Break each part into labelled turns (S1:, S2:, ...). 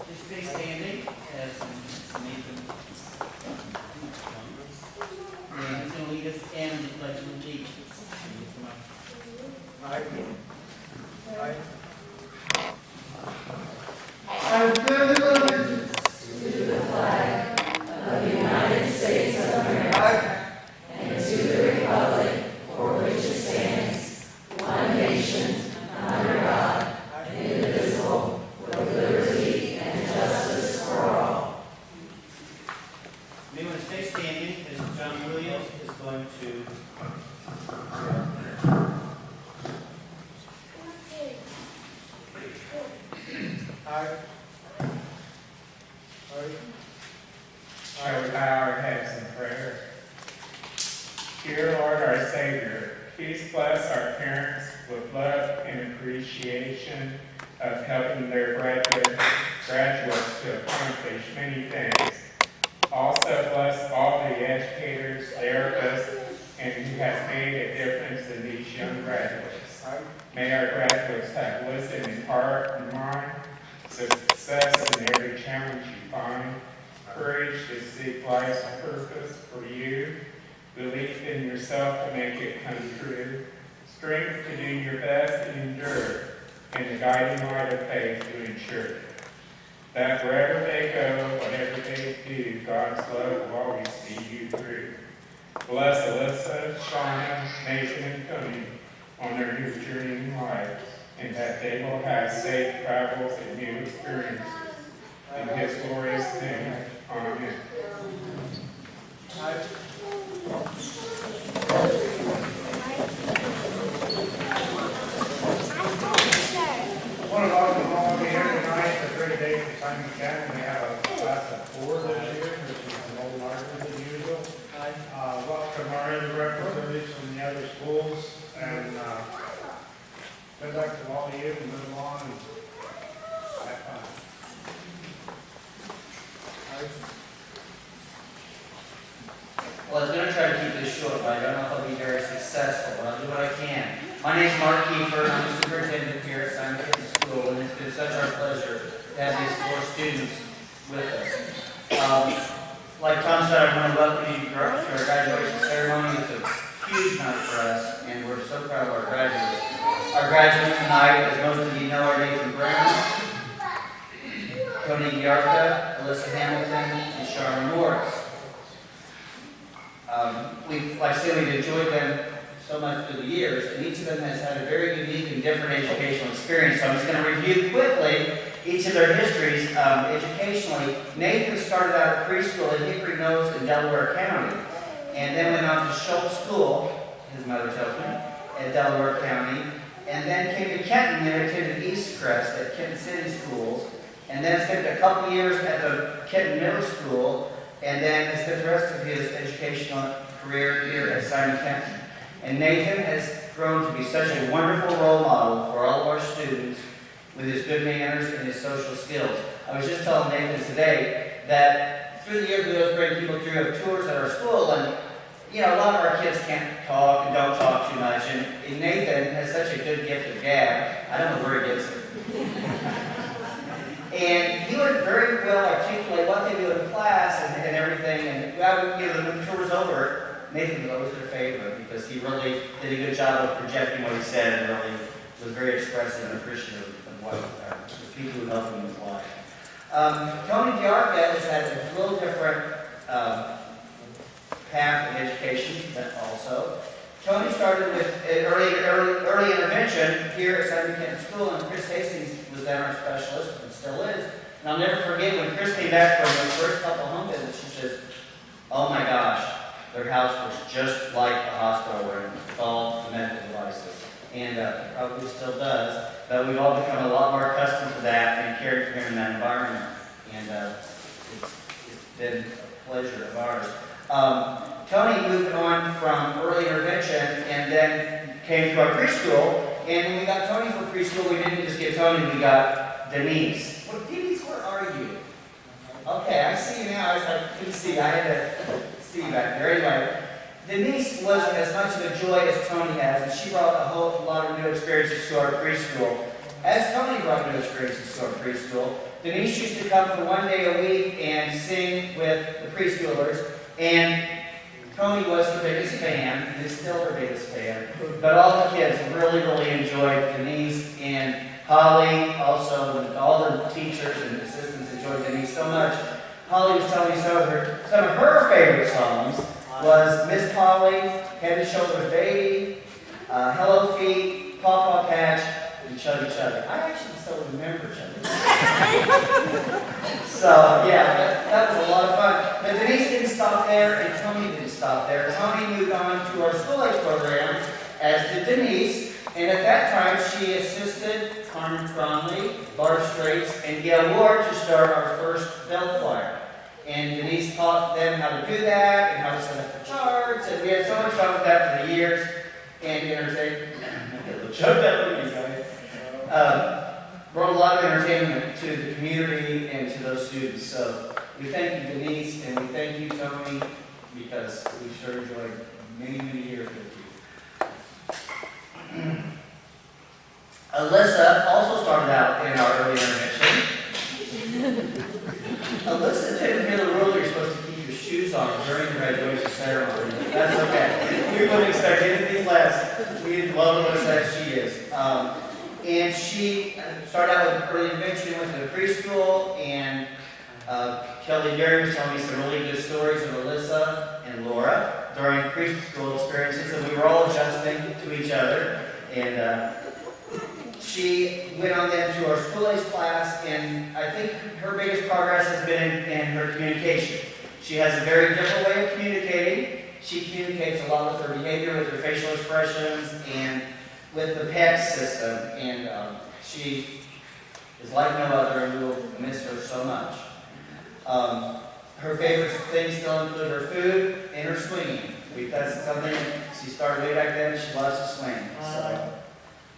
S1: Just stay standing as Nathan. Yeah, he's going to lead us in the Pledge of Allegiance.
S2: I pledge allegiance to the flag of the United States of America and to the republic for which it stands, one nation, under God, indivisible, with liberty and justice for all.
S1: We want to stay standing as John Williams is going to
S3: Shall we bow our heads in prayer? Dear Lord, our Savior, please bless our parents with love and appreciation of helping their graduates to accomplish many things. Also bless all the educators, therapists, and who has made a difference in these young graduates. May our graduates have wisdom in heart and mind, success in every challenge you find, courage to seek life's purpose for you, belief in yourself to make it come true, strength to do your best and endure, and the guiding light of faith to ensure that wherever they go, whatever they do, God's love will always see you through. Bless Alyssa, Shauna, Nathan, and Tony on their new journey in life, and that they will have safe travels and new experiences. In His glorious name, amen.
S4: I want to welcome all of you here tonight. It's a great day for Simon Academy. We have a class of 4 this year, which is a little larger than usual. Welcome our other representatives from the other schools, and good luck to all of you, and move on and have fun.
S1: Well, I was going to try to keep this short, but I don't know if I'll be very successful, but I'll do what I can. My name is Mark Kiefer, and I'm the superintendent here at Simon Academy School, and it's been such our pleasure to have these 4 students with us. Like Tom said, I want to welcome you to our graduation ceremony. It's a huge night for us, and we're so proud of our graduates. Our graduates tonight, as most of you know, are Nathan Brown, Tony Giarca, Alyssa Hamilton, and Charlotte Morris. Like I said, we've enjoyed them so much through the years, and each of them has had a very unique and different educational experience. So I'm just going to review quickly each of their histories educationally. Nathan started out at preschool at Hickory Mills in Delaware County, and then went on to Schultz School, his mother tells me, at Delaware County, and then came to Kenton and attended East Crest at Kenton City Schools, and then spent a couple years at the Kenton Middle School, and then has spent the rest of his educational career here at Simon Kenton. And Nathan has grown to be such a wonderful role model for all of our students with his good manners and his social skills. I was just telling Nathan today that through the years we always bring people through tours at our school, and you know, a lot of our kids can't talk and don't talk too much, and Nathan has such a good gift of gab. I don't know where he gets it. And he would very well articulate what they do in class and everything, and when the tour was over, Nathan was always their favorite because he really did a good job of projecting what he said and really was very expressive and appreciative of what the people who helped him in his life. Tony DeArca has had a little different path in education also. Tony started with early intervention here at Southern Kent School, and Chris Hastings was then our specialist and still is. And I'll never forget when Chris came back from the first couple home visits, she says, "Oh my gosh, their house was just like a hospital room with all the medical devices." And it probably still does, but we've all become a lot more accustomed to that and caring for him in that environment. And it's been a pleasure of ours. Tony moved on from early intervention and then came to our preschool. And when we got Tony for preschool, we didn't just get Tony, we got Denise. Well, Denise, where are you? Okay, I see you now. I was like, couldn't see. I had to see you back there. Anyway, Denise wasn't as much of a joy as Tony has, and she brought a whole lot of new experiences to our preschool. As Tony brought new experiences to our preschool, Denise used to come for 1 day a week and sing with the preschoolers, and Tony was her biggest fan, and is still her biggest fan. But all the kids really, really enjoyed Denise, and Holly also, and all the teachers and assistants enjoyed Denise so much. Holly was telling me some of her favorite songs was Miss Polly, Head and Shoulders Baby, Hello Feet, Paw Paw Patch, and Chubby Chubby. I actually still remember Chubby Chubby. So, yeah, that was a lot of fun. But Denise didn't stop there, and Tony didn't stop there. Tony moved on to our school age program, as did Denise, and at that time she assisted Carmen Cromley, Barb Straits, and Gail Ward to start our first bell choir. And Denise taught them how to do that, and how to set up the charts, and we had so much fun with that for the years, and entertainment. Brought a lot of entertainment to the community and to those students. So we thank you, Denise, and we thank you, Tony, because we've sure enjoyed many, many years with you. Alyssa also started out in our early intervention. Alyssa didn't hear the rule you're supposed to keep your shoes on during the graduation ceremony. That's okay. We wouldn't expect anything less. We love Alyssa as she is. And she started out with early intervention, went to the preschool, and Kelly Derry was telling me some really good stories of Alyssa and Laura during preschool experiences, and we were all adjusting to each other. And she went on then to our school age class, and I think her biggest progress has been in her communication. She has a very different way of communicating. She communicates a lot with her behavior, with her facial expressions, and with the PEC system, and she is like no other, and we'll miss her so much. Her favorite things still include her food and her swinging. That's something she started way back then. She loves to swing, so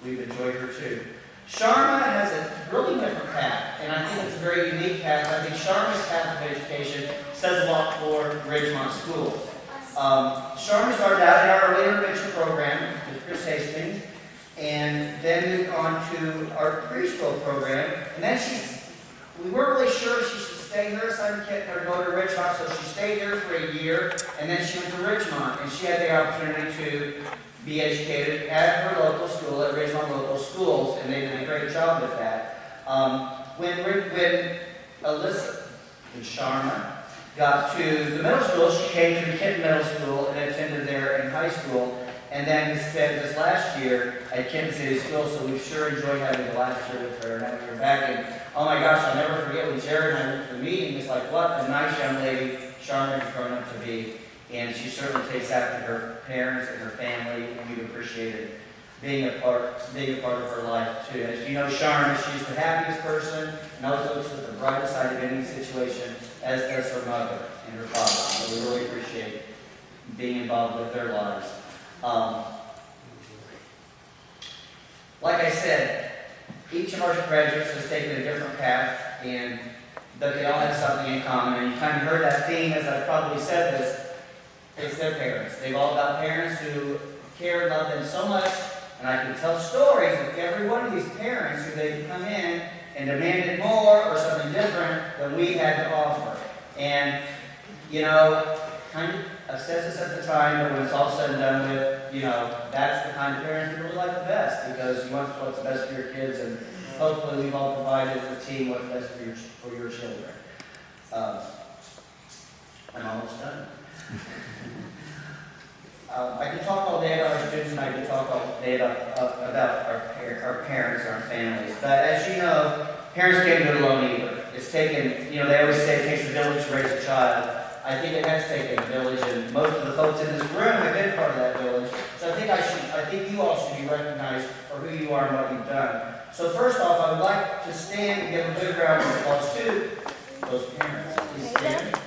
S1: we've enjoyed her too. Sharma has a really different path, and I think it's a very unique path. I think Sharma's path of education says a lot for Ridgemont schools. Sharma started out in our early intervention program with Chris Hastings, and then moved on to our preschool program. And then we weren't really sure if she should stay here at Southern Kent or go to Ridgemont, so she stayed here for a year, and then she went to Ridgemont, and she had the opportunity to be educated at her local school, at Ridgemont Local Schools, and they did a great job with that. When Alyssa and Sharma got to the middle school, she came to the Kent Middle School and attended there in high school. And then spent this last year at Kent City School, so we've sure enjoyed having the last year with her and having her back. And oh my gosh, I'll never forget when Jared and I went to the meeting. It's like, what a nice young lady Sharma has grown up to be. And she certainly takes after her parents and her family, and we've appreciated being a part of her life too. As you know, Sharma, she's the happiest person and always looks at the brighter side of any situation, as does her mother and her father. So we really appreciate being involved with their lives. Like I said, each of our graduates has taken a different path, but they all have something in common. And you kind of heard that theme as I probably said this. It's their parents. They've all got parents who care and love them so much, and I can tell stories of every one of these parents who they've come in and demanded more or something different than we had to offer. And, you know, kind of says this at the time, but when it's all said and done with, you know, that's the kind of parents we really like the best, because you want what's best for your kids, and hopefully we've all provided as a team what's best for your children. I'm almost done. I could talk all day about our students, and I could talk all day about our parents and our families. But as you know, parents can't do it alone either. It's taken, you know, they always say it takes a village to raise a child. I think it has taken a village, and most of the folks in this room have been part of that village. So I think you all should be recognized for who you are and what you've done. So first off, I would like to stand and give a big round of applause to those parents. Please stand.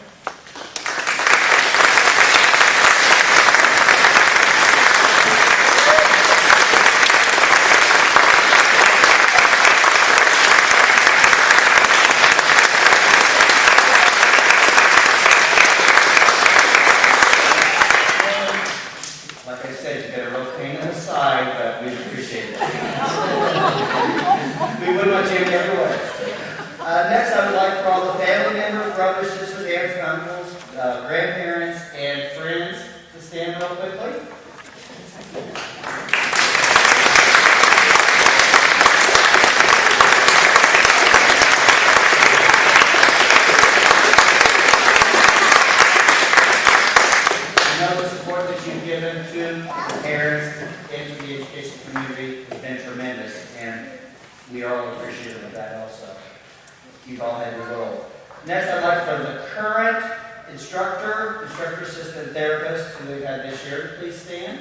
S1: Next, I would like for all the family members, brothers, sisters, aunts, and uncles, grandparents, and friends to stand real quickly. I know the support that you've given to the parents and to the education community has been tremendous, and we are all appreciative of that also. You've all had your role. Next, I'd like for the current instructor, assistant, therapist who we've had this year, please stand.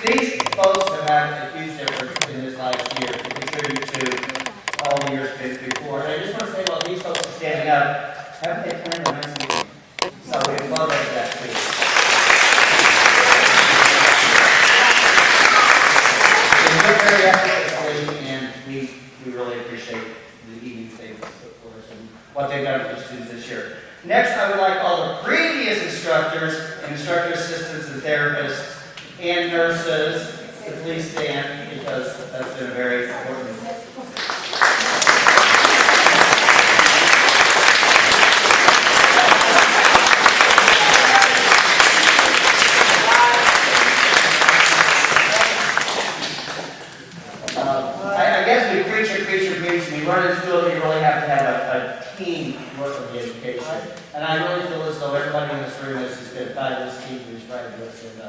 S1: These folks have had a huge difference in this last year to contribute to all the years before. And I just want to say, while these folks are standing up, haven't they planned a nice meeting? So we love that too. They work very effortlessly, and we really appreciate the evening they've put for us and what they've done for the students this year. Next, I would like all the previous instructors and instructor assistants and therapists and nurses to please stand, because that's been a very important. We run in school, you really have to have a team work on the education. And I really feel as though everybody in this room has just been a fabulous team who's graduates, and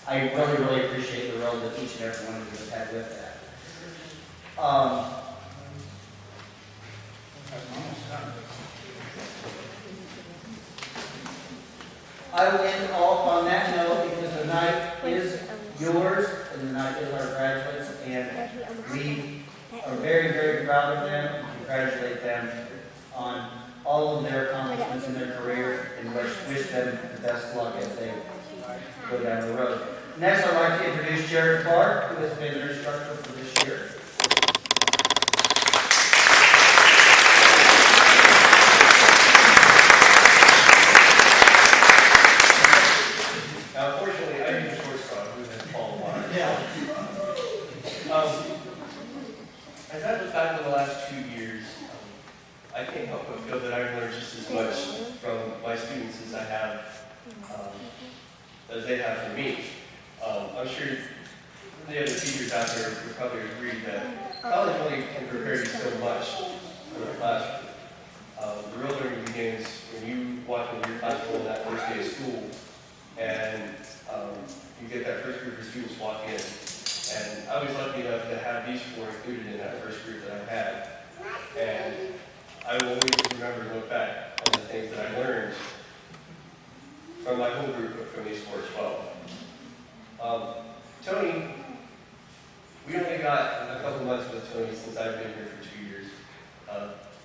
S1: I really, really appreciate the role that each and every one of you have had with that. I will end off on that note, because the night is yours, and the night is our graduates, and we are very, very proud of them and congratulate them on all of their accomplishments in their career, and wish them the best luck as they go down the road. Next, I'd like to introduce Jared Clark, who has been their instructor for this year.
S5: Unfortunately, I need a shortstop who has Paul Water.
S1: Yeah.
S5: As I look back over the last 2 years, I can't help but feel that I've learned just as much from my students as I have, as they have from me. I'm sure the other teachers out there would probably agree that college only can prepare you so much for the classroom. The real learning begins when you walk into your classroom on that first day of school, and you get that first group of students walk in. And I was lucky enough to have these four included in that first group that I had. And I will always remember and look back on the things that I learned from my whole group, but from these four as well. Tony, we only got a couple months with Tony since I've been here for 2 years.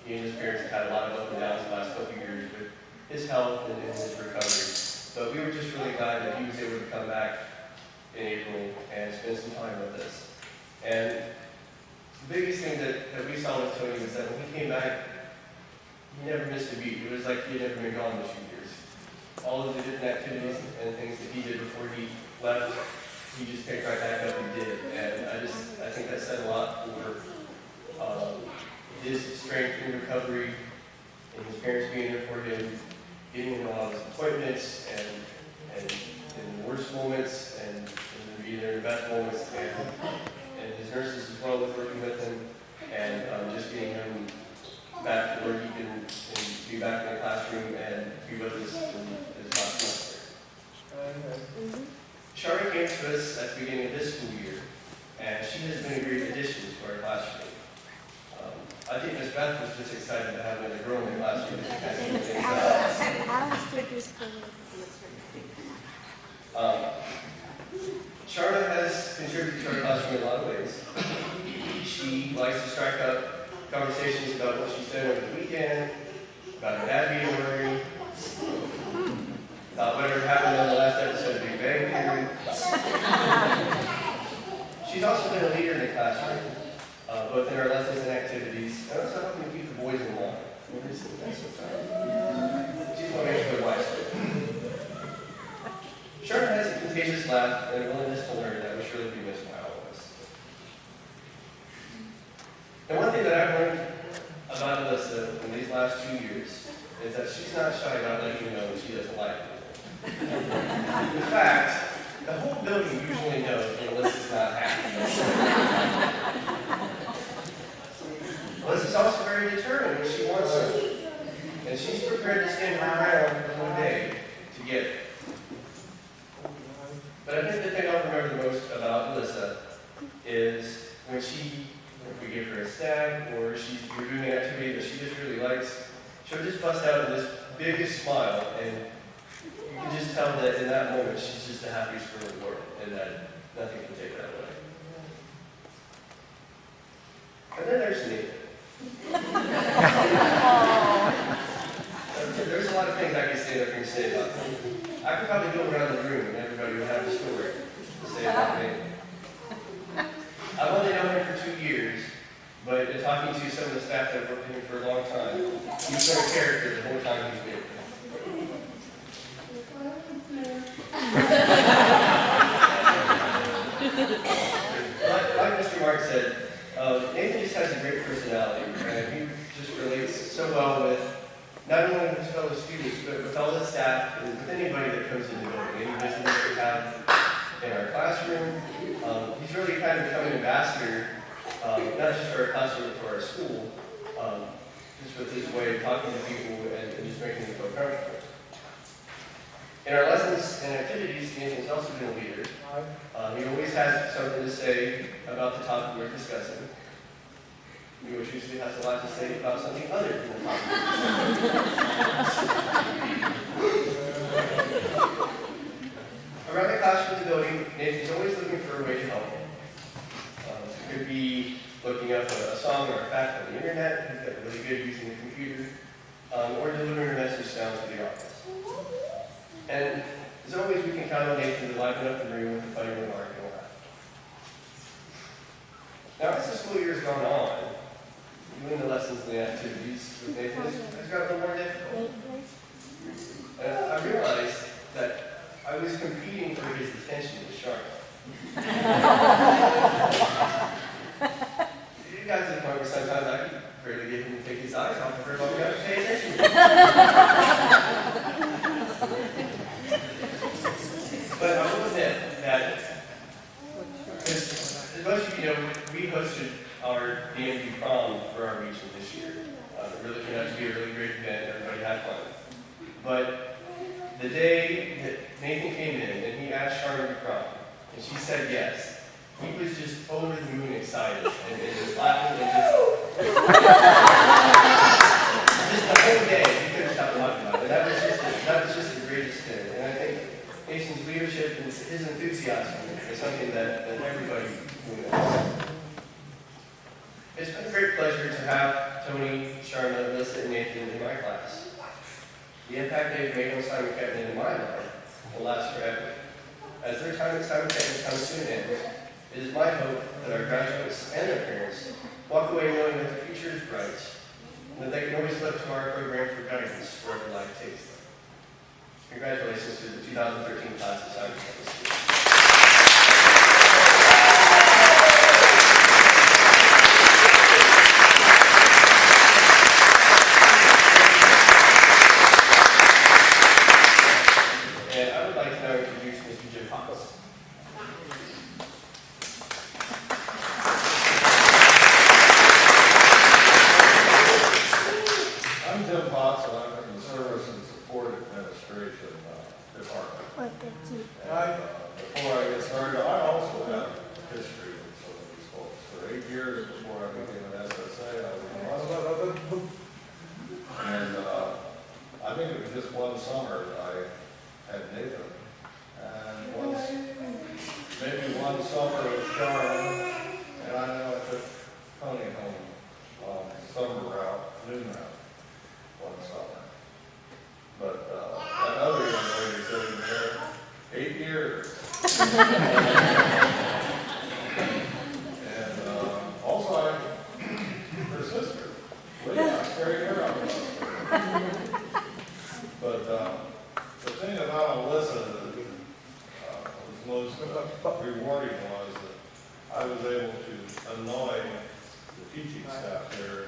S5: He and his parents have had a lot of ups and downs the last couple of years with his health and his recovery. But we were just really glad that he was able to come back in April and spend some time with us. And the biggest thing that we saw with Tony was that when he came back, he never missed a beat. It was like he had never been gone in 2 years. All of the different activities and things that he did before he left he just picked right back up and did it. And I think that said a lot for his strength in recovery, and his parents being there for him, getting him all his appointments, and in the worst moments, and in the best moments, and his nurses as well with working with him, and just getting him back to where he can be back in the classroom and be with us in his last semester. Shari came to us at the beginning of this school year, and she has been a great addition to our classroom. I think Ms. Beth was just excited to have another girl in the classroom. Charlotte has contributed to our classroom in a lot of ways. She likes to strike up conversations about what she's done over the weekend, about her dad being worried, about whatever happened on the last episode of Big Bang Theory. She's also been a leader in the classroom, both in our lessons and activities, and also helping to keep the boys in line. She's going to make a good wife. Sharon has a contagious laugh and a willingness to learn that will surely be missed by all of us. And one thing that I've learned about Alyssa in these last 2 years is that she's not shy about letting you know when she doesn't like it. In fact, the whole building usually knows when Alyssa's not happy. Alyssa's also very determined when she wants something, and she's prepared to stand her ground one day to get it. But I think the thing I'll remember the most about Alyssa is when if we give her a snack or we're doing an activity that she just really likes, she'll just bust out in this biggest smile, and you can just tell that in that moment she's just the happiest girl in the world, and that nothing can take that away. And then there's me. There's a lot of things I could stand up here and say about me. I could probably go around the room and everybody would have a story to say about me. I've only known him for 2 years, but in talking to some of the staff that have worked with him for a long time, he's been a character the whole time he's been here. Like Mr. Mark said, Nathan just has a great personality, and he just relates so well with not only his fellow students, but with all the staff and with anybody that comes in the building, any visitors we have in our classroom. He's really kind of become an ambassador, not just for our classroom, but for our school, just with his way of talking to people and just making them feel comfortable. In our lessons and activities, Nathan's also been a leader. He always has something to say about the topic we're discussing. He always usually has a lot to say about something other than the topic we're discussing. Around the classroom in the building, Nathan's always looking for a way to help. It could be looking up a song or a fact on the internet. He's got really good using the computer, or delivering a message down to the office. And as always, we can count on Nathan to liven up the room with a funny remark and a laugh. Now, as the school year has gone on, doing the lessons and the activities with Nathan has gotten a little more difficult. And I realized that I was competing for his attention with Charlotte. You guys at the point where sometimes I could barely get him to take his eyes off of her long enough to pay attention to But I will admit that, as most of you know, we hosted our DMV prom for our region this year. It really turned out to be a really great event. Everybody had fun. But the day that Nathan came in and he asked Charlotte to prom, and she said yes, he was just over the moon excited and just laughing and just the whole day he couldn't stop talking about it. That was just the greatest thing. And I think Nathan's leadership and his enthusiasm is something that everybody will know. It's been a great pleasure to have Tony, Sharma, Alyssa, and Nathan in my class. The impact they've made on Simon Kenton in my life will last forever. As their time at Simon Kenton comes to an end, it is my hope that our graduates and their parents walk away knowing that the future is bright, and that they can always look to our program for guidance wherever life takes them. Congratulations to the 2013 class of Simon Kenton School.
S6: just one summer that I had Nathan. And once, maybe one summer with Charlotte, and I know I took Tony home on summer route, noon route, one summer. But that other young lady sitting there, 8 years. And also her sister, Leah, I carried her on the bus. But the thing about Alyssa that was most rewarding was that I was able to annoy the teaching staff there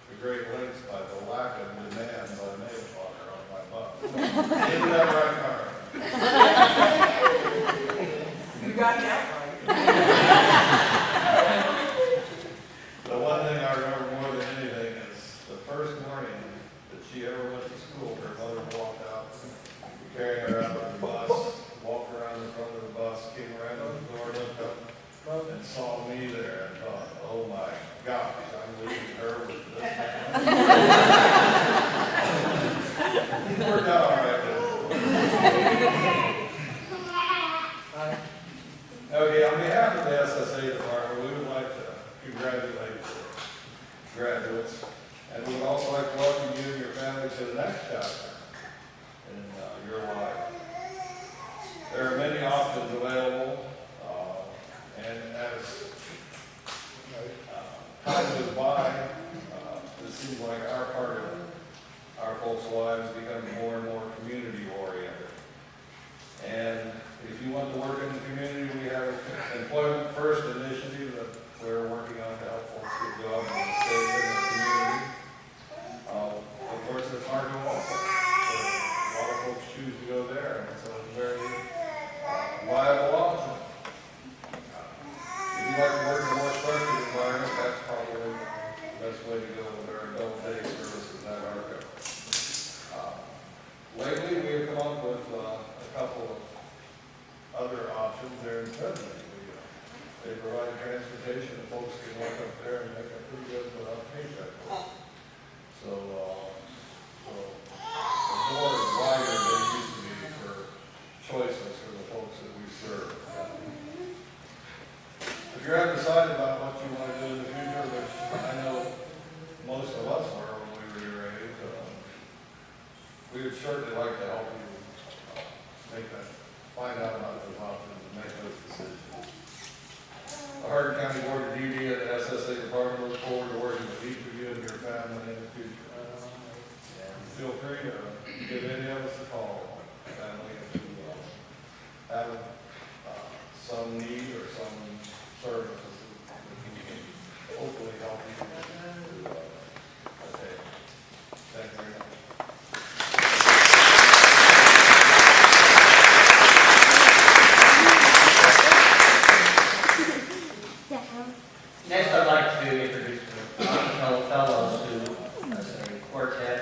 S6: to great lengths by the lack of demands on nail polish on my bus. Isn't that right, Carl?
S2: You got that right.
S6: The one thing I remember more than anything is the first morning that she ever went to school, her mother walked out, carried her out of the bus, walked around the front of the bus, came around the door, looked up, and saw me there and thought, oh my gosh, I'm leaving her with this man. It worked out all right. Okay, on behalf of the SSA department, we would like to congratulate the graduates, and we would also like to welcome you and your family to the next chapter in your life. There are many options available, and as time goes by, it seems like our part of our folks' lives becomes more and more community oriented. And if you want to work in the community, we have an Employment First initiative that we're working on to help folks get jobs and stay in the community. Of course, it's hard to also. A lot of folks choose to go there, and it's a very viable option. If you like to work in a more structured environment, that's probably the best way to go with our adult day services at ARCA. Lately, we have come up with a couple of other options there in Sudbury. They provide transportation, and folks can walk up there and make a pretty good paycheck. So, the door is wider than it used to be for choices for the folks that we serve. If you're undecided about what you want to do in the future, which I know most of us were when we were your age, we would certainly like to help you find out about those options and make those decisions. The Hardin County Board of DD and the SSA department look forward to working with each of you and your family in the future. And feel free to give any of us a call, family, if you have some need or some services that we can hopefully help you to attain. Thank you very much.
S1: Next, I'd like to introduce the fellow fellows who is a quartet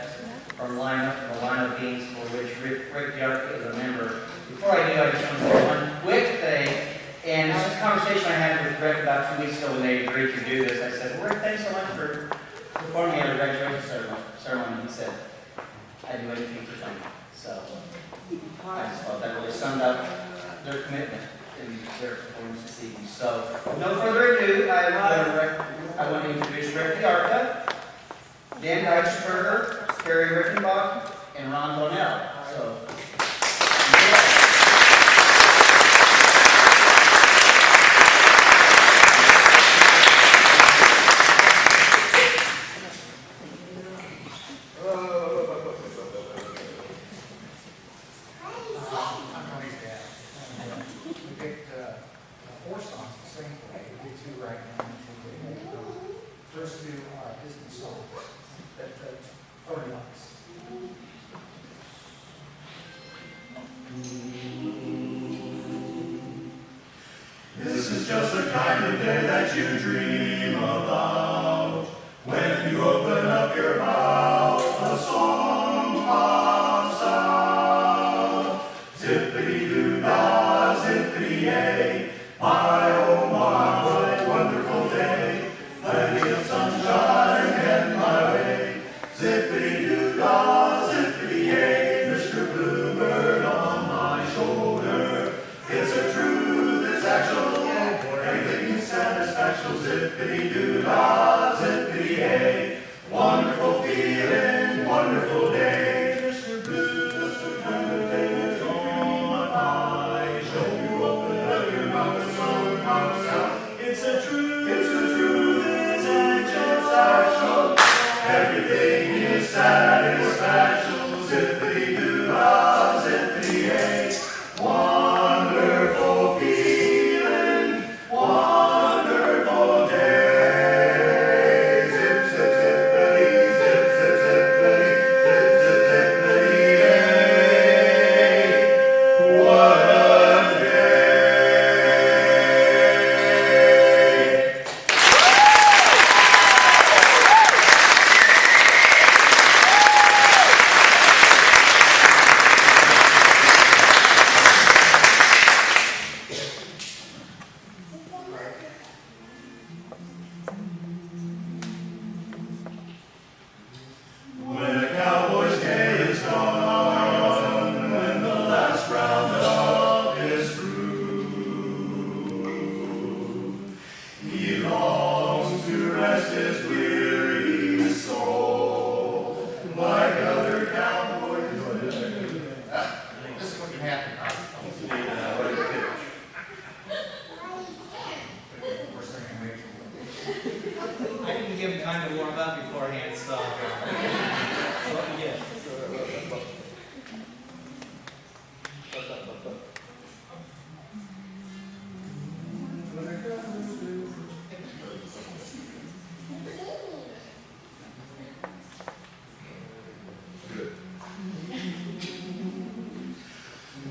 S1: from Lima, the Lima Beans, for which Rick Yark is a member. Before I do, I just want to say one quick thing, and this is a conversation I had with Rick about 2 weeks ago when they agreed to do this. I said, Rick, thanks so much for performing at a graduation ceremony. He said, I'd do anything for fun. So I just thought that really summed up their commitment in their performance this evening. So, no further ado, I want to introduce Rick Yarka, Dan Deitchberger, Barry Rickenbach, and Ron Bonnell. So,
S4: I'm Tony's dad. We picked 4 songs to sing for you. We did 2 right now. First 2 are Disney songs that Tony likes.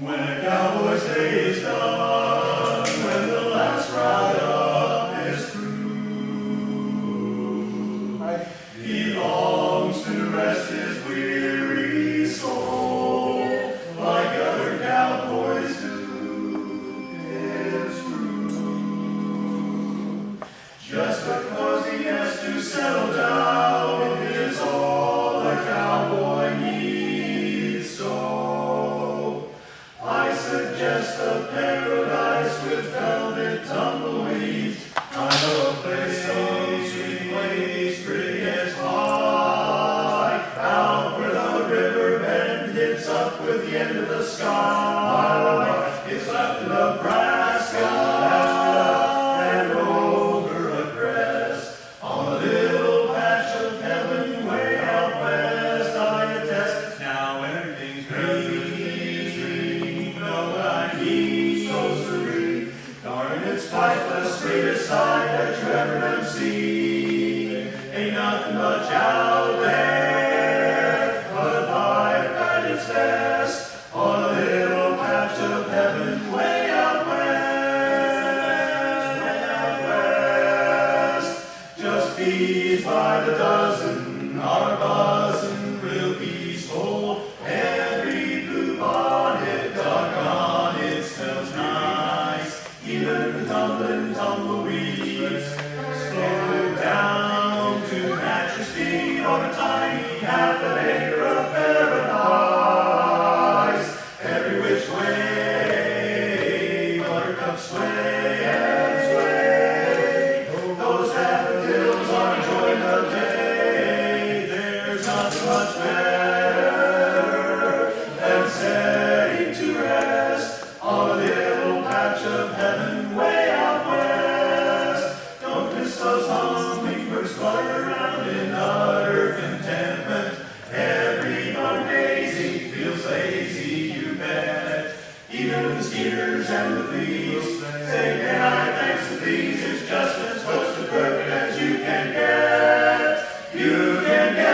S2: When a cowboy's day is done, when the last roundup is through, he longs to rest his weary soul, like other cowboys do. It's true. Just a coziness to settle down is all a cowboy needs. So I suggest a paradise with velvet tumbleweeds. I know a place so sweet, place pretty as high, out where the river bend hits up with the end of the sky. It's left in Nebraska and over a crest on a little patch of heaven way out west. I attest now everything's green. Know what I need so serene. Darn, it's quite the sweetest sight that you ever done see. Ain't nothing much out there but life at its best on a little patch of heaven way out west, way out west. Just bees by the dozen are buzzing real peaceful. Every blue bonnet, doggone, it smells nice. Even the tumbling tumbleweeds slow down to match your speed on a tiny half an acre of paradise. Every which way, buttercups sway and sway. Those daffodils are enjoying the day. There's nothing much better than setting to rest on a little patch of heaven way out west. Don't miss those hummingbirds flutter around in utter contentment. Every darn daisy feels lazy, you bet. Even the skeeters and the fleas say, "Can I thanks to these?" It's just as close to perfect as you can get. You can get.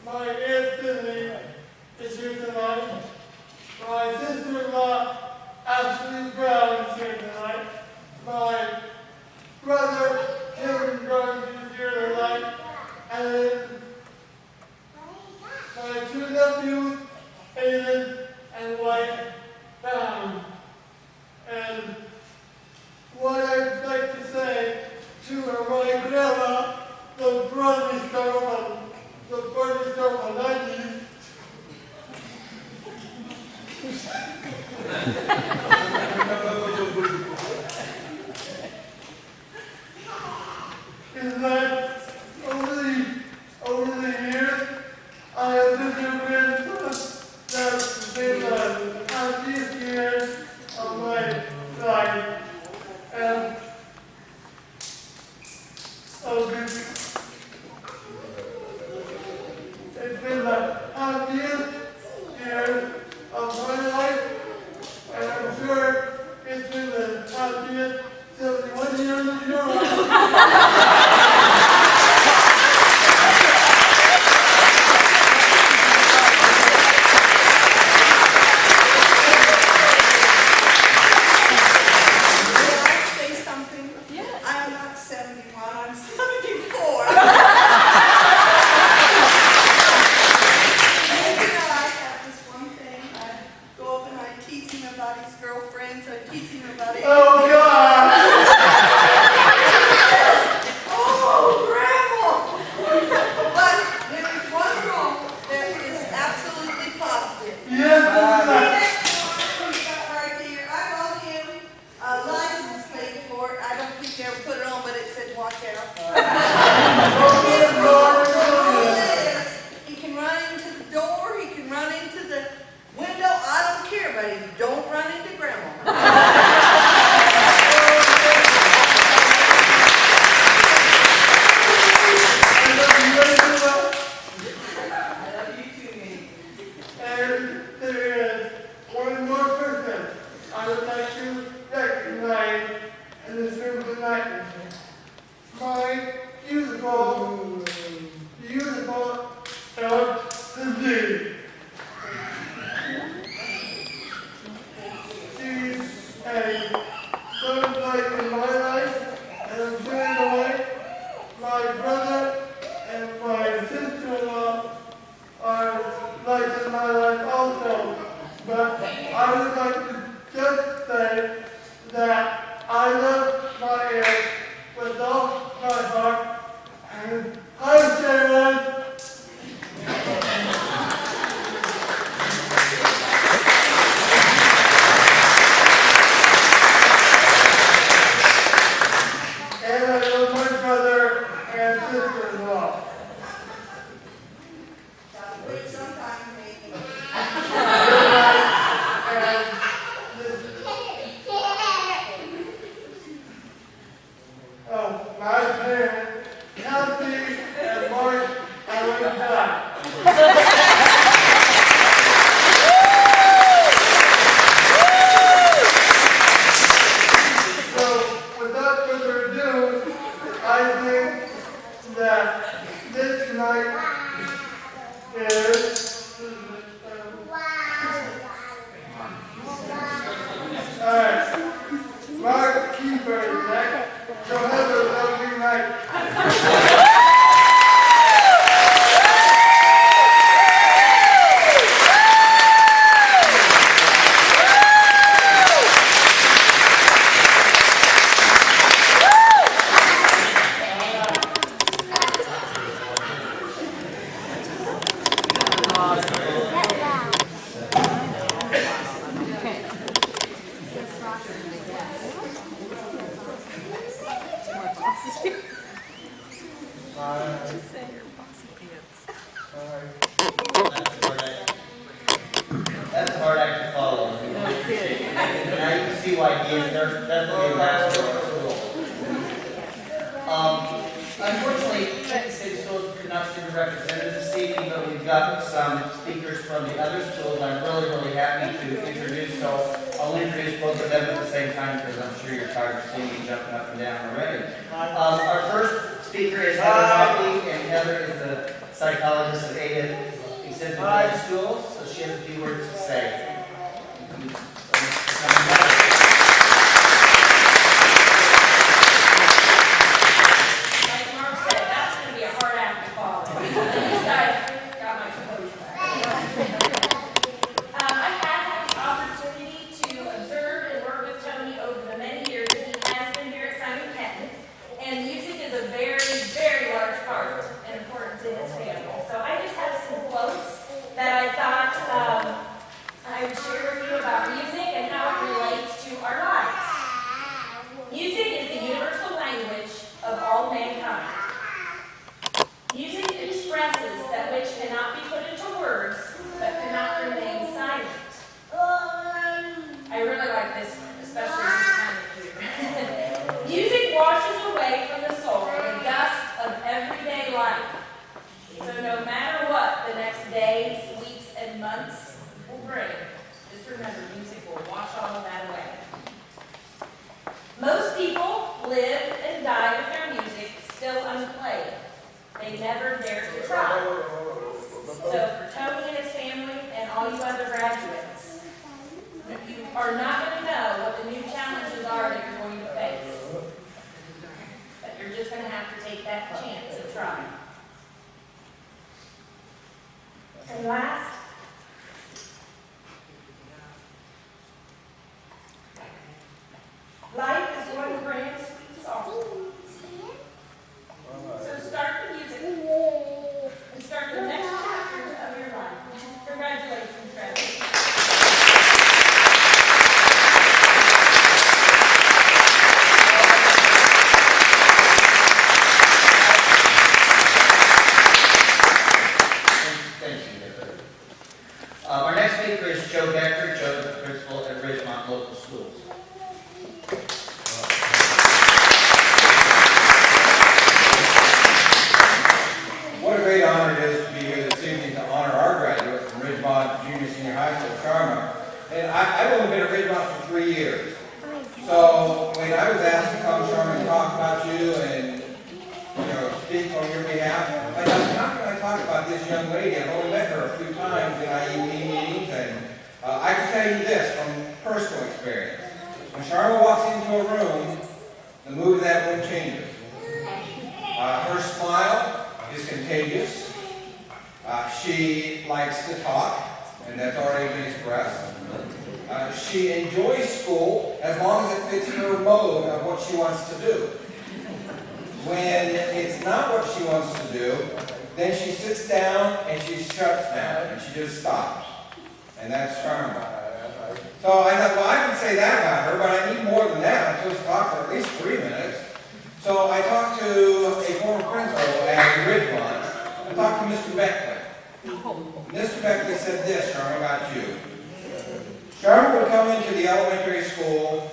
S7: My Aunt Cindy is here tonight. My sister-in-law, Ashley Brown, is here tonight. My brother, Kevin Brown, is here tonight. And my two nephews, Aiden and White Brown. And what I'd like to say to my grandma, the Bernie stove of the 90s. Is that over the years, I have lived with that's been the happiest years of my life. And it's been the happiest years of my life, and I'm sure it's been the happiest 71 years of your life. Oh, God!
S2: Oh, Grandma! But there is one rule that is absolutely positive.
S7: Yes,
S2: Right here, I got him a license plate for it. I don't think they ever put it on, but it said watch out. His rule is he can run into the door, he can run into the window, I don't care, but he don't run into Grandma.
S7: and there is one more person I would like to recognize in this room tonight. My beautiful dog, Cindy. She's a third life in my life, and I'm giving away my brother and my sister-in-law are life in my life also. But I would like to just say that I love my aunt with all my heart. And hi, Sharon. And I love my brother and sister-in-law.
S2: Sounds good sometimes, maybe.
S7: Oh, my parents, Kathy and Mark, are with that. So, without further ado, I think that this night is alright. Mark Keeper is next. So have a lovely night.
S1: That's a hard act to follow. I really appreciate it. Now you can see why he is definitely a master of the tool. Unfortunately, Kentucky State Schools could not see the representative this evening, but we've got some speakers from the other schools I'm really happy to introduce. So I'll introduce both of them at the same time because I'm sure you're tired of seeing me jumping up and down already. Our first speaker is Heather Buckley, and Heather is the psychologist at Ada She's at the Village Schools, so she has a few words to say.
S2: Like Mark said, that's going to be a hard act to follow. At least I got my composure back. I have had the opportunity to observe and work with Tony over the many years that he has been here at Simon Kenton, and music is a very, very large part and important to his family. So I just have some quotes that I thought I would share with you about music and how it relates to our lives. Music is the universal language of all mankind. Music expresses that which cannot be put into words, but cannot remain silent. I really like this one, especially as it's kind of cute. Music washes away from the soul the dust of everyday life. So no matter what the next days, weeks, and months will bring, just remember, music will wash all of that away. Most people live and die with their music still unplayed. They never dare to try. So for Tony and his family and all you other graduates, you are not going to know what the new challenges are that you're going to face. But you're just going to have to take that chance and try. And last, life is one grand sweet song. So start the music and start the next chapters of your life. Congratulations, graduates.
S1: Thank you. Our next speaker is Joe Becker. Joe is the principal at Ridgemont Local Schools.
S8: What a great honor it is to be here this evening to honor our graduate from Ridgemont Junior Senior High School, Sharma. And I've only been at Ridgemont for 3 years. So when I was asked to come, Sharma, and talk about you and speak on your behalf, I thought, how can I talk about this young lady? I've only met her a few times in IEP meetings, and I can tell you this from personal experience. When Sharma walks into a room, the mood of that room changes. Her smile is contagious. She likes to talk, and that's already been expressed. She enjoys school as long as it fits her mode of what she wants to do. When it's not what she wants to do, then she sits down and she shuts down and she just stops. And that's Sharma. So I thought, well, I can say that about her, but I need more than that. I'm supposed to talk for at least 3 minutes. So I talked to a former principal at Ridgemont. I talked to Mr. Beckley. Mr. Beckley said this, Sharma, about you. Sharma would come into the elementary school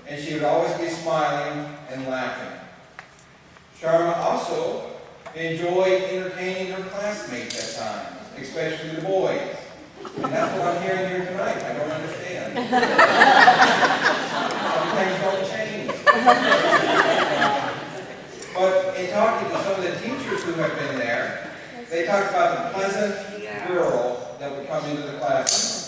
S8: and she would always be smiling and laughing. Sharma also enjoyed entertaining her classmates at times, especially the boys. And that's what I'm hearing here tonight. I don't understand. Some things don't change. But in talking to some of the teachers who have been there, they talked about the pleasant girl that would come into the classroom.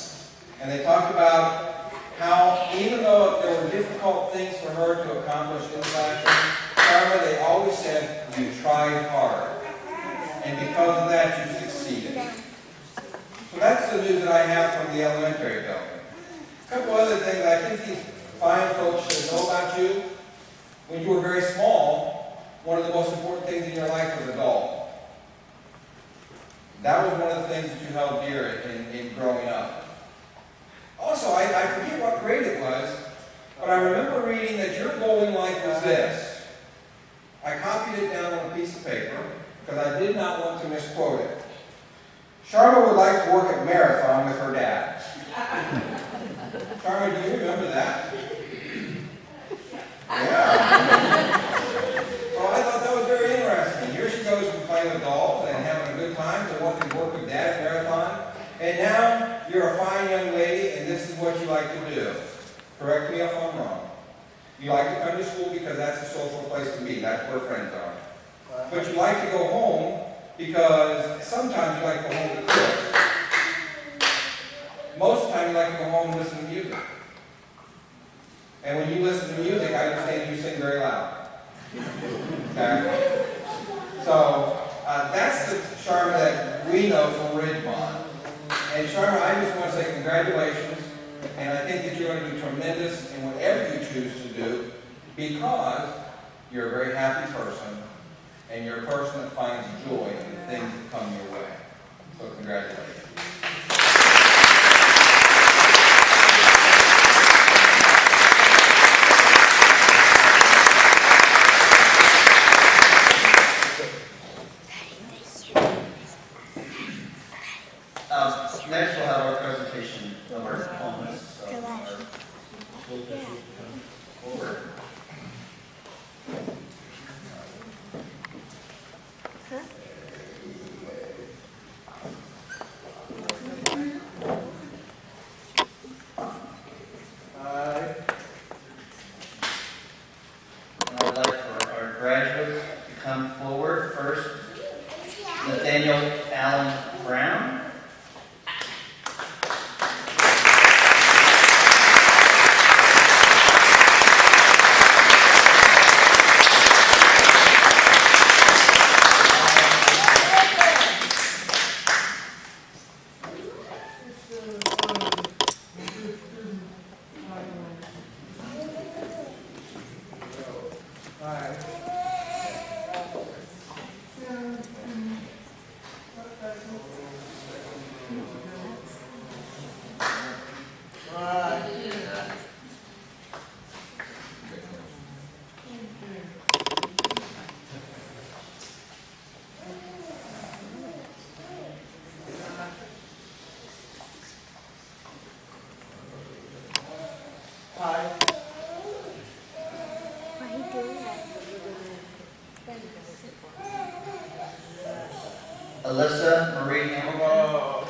S8: And they talked about how even though there were difficult things for her to accomplish in the classroom, Sharma, they always said, you tried hard. And because of that, you succeeded. So that's the news that I have from the elementary building. A couple other things I think these fine folks should know about you. When you were very small, one of the most important things in your life was a doll. That was one of the things that you held dear in growing up. Also, I forget what grade it was, but I remember reading that your goal in life was this. I copied it down on a piece of paper because I did not want to misquote it. Sharma would like to work at Marathon with her dad. Sharma, do you remember that? Yeah. So I thought that was very interesting. Here she goes from playing with dolls and having a good time to wanting to work with Dad at Marathon. And now you're a fine young lady and this is what you like to do. Correct me if I'm wrong. You like to come to school because that's a social place to be. That's where friends are. But you like to go home because sometimes you like to go home to cook. you like to go home and listen to music. And when you listen to music, I understand you sing very loud. Okay? So, that's the Sharma that we know from Ridgemont. And Sharma, I just want to say congratulations. And I think that you're going to be tremendous in whatever you choose to do because you're a very happy person and you're a person that finds joy in the things that come your way. So congratulations.
S1: Next, we'll have our presentation of our diplomas. So our school district come forward. And I'd like for our graduates to come forward first. Nathaniel Allen Brown. Alyssa Marie Hamilton.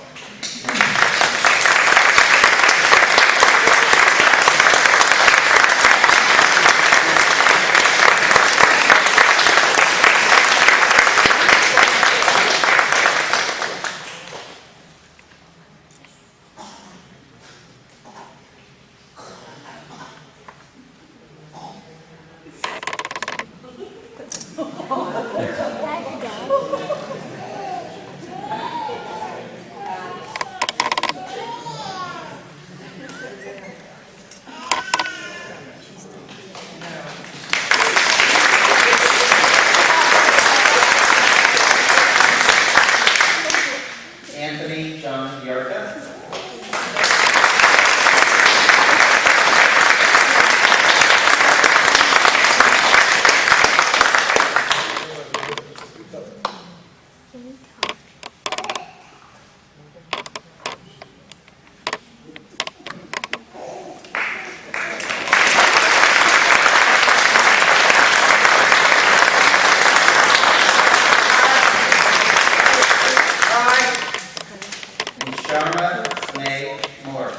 S1: Anthony John Yarka. And Sharma May Morris.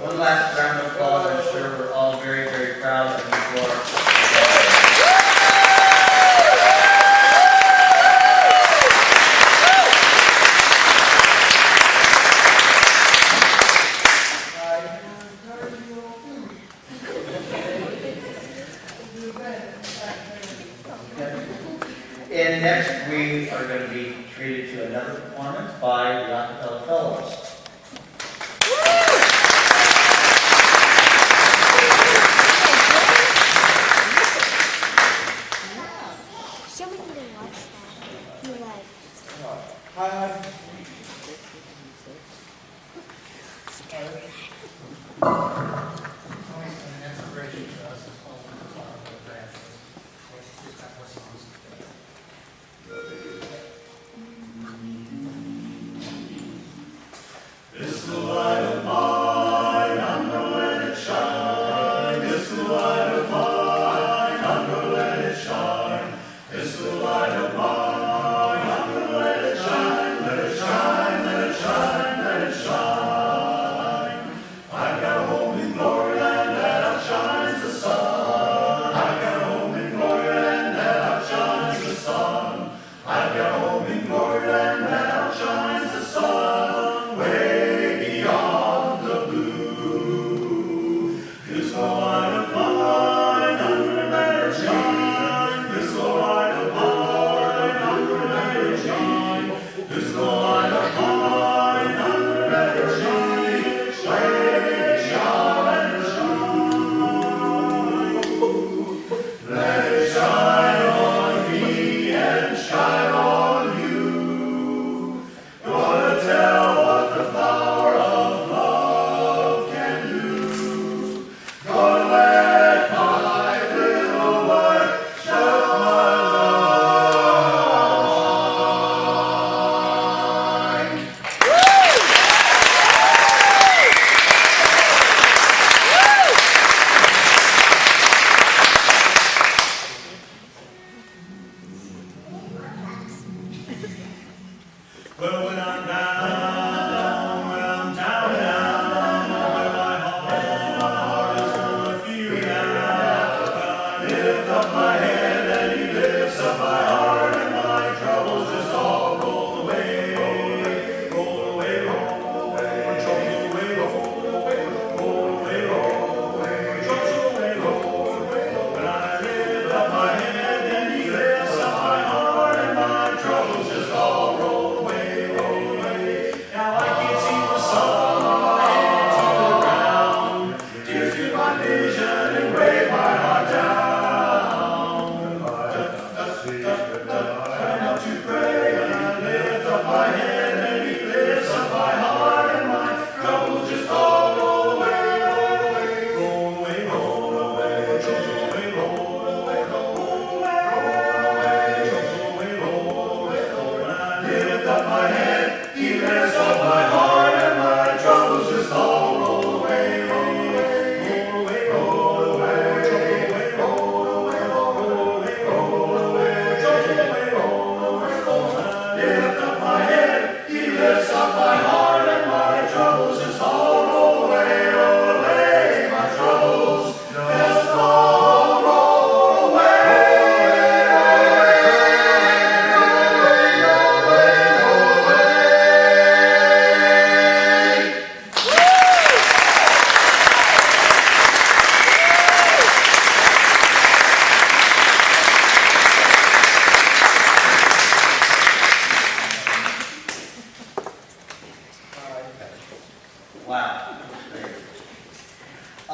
S1: One last round of applause. I'm sure we're all very, very proud of you for. And next, we are going to be treated to another performance by the Acapella Fellows.
S2: Somebody need to watch that. You like.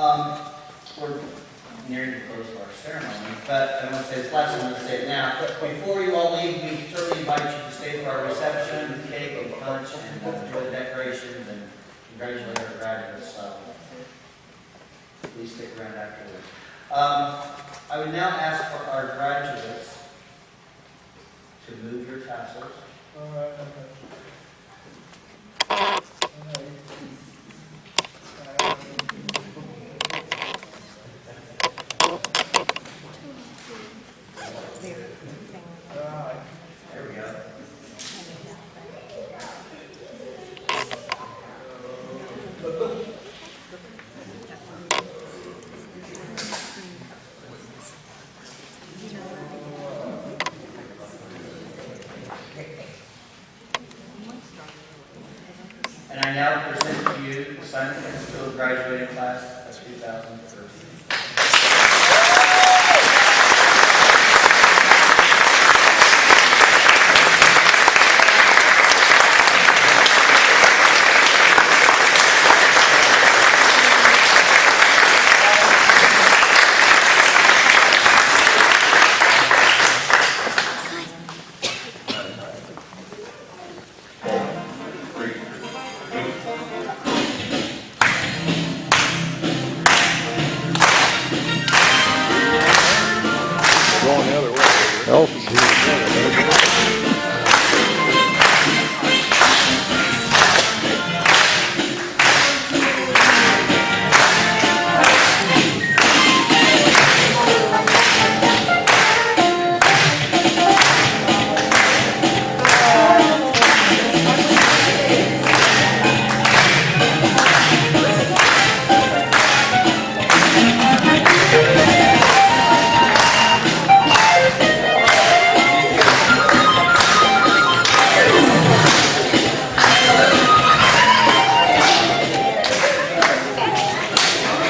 S1: We're nearing the close of our ceremony, but I want to say this last time, I'm going to say it now. But before you all leave, we certainly invite you to stay for our reception, with cake and punch, and enjoy the decorations, and congratulate our graduates. So please stick around afterwards. I would now ask for our graduates to move your tassels. There we go. And I now present to you the Simon School graduating class of 2013.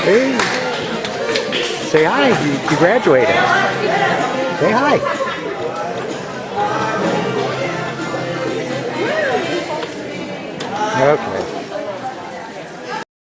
S9: Hey, say hi, you graduated. Say hi.